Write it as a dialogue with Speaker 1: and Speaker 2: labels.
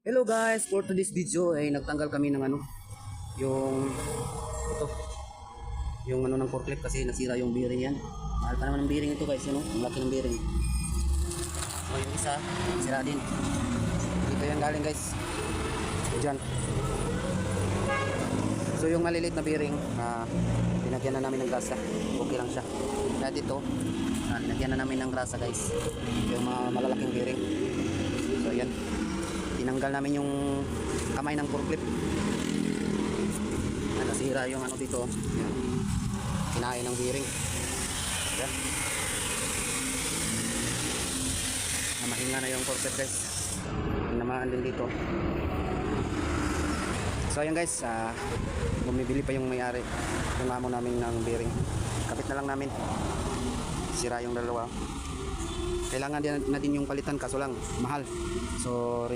Speaker 1: Hello guys, for today's video ay nagtanggal kami ng yung ito, yung ng forklift kasi nasira yung bearing yan. Mahal pa naman ng bearing ito guys, ang laki ng bearing. So yung isa, sira din. Dito yan galing guys. Diyan. So yung maliliit na bearing, pinagyan na namin ng grasa. Okay lang siya. Kaya dito, linagyan na namin ng grasa guys. Yung mga malalaking bearing. So yan. Tinanggal namin yung kamay ng forklift. Nasira yung dito. Yan. Kinain ng bearing. Yan. Mahinga na yung forklift guys. Namaan din dito. So ayan guys, bumibili pa yung may-ari. Yung amo namin ng bearing. Kapit na lang namin. Sira yung dalawa. Kailangan din na din yung palitan kaso lang mahal. So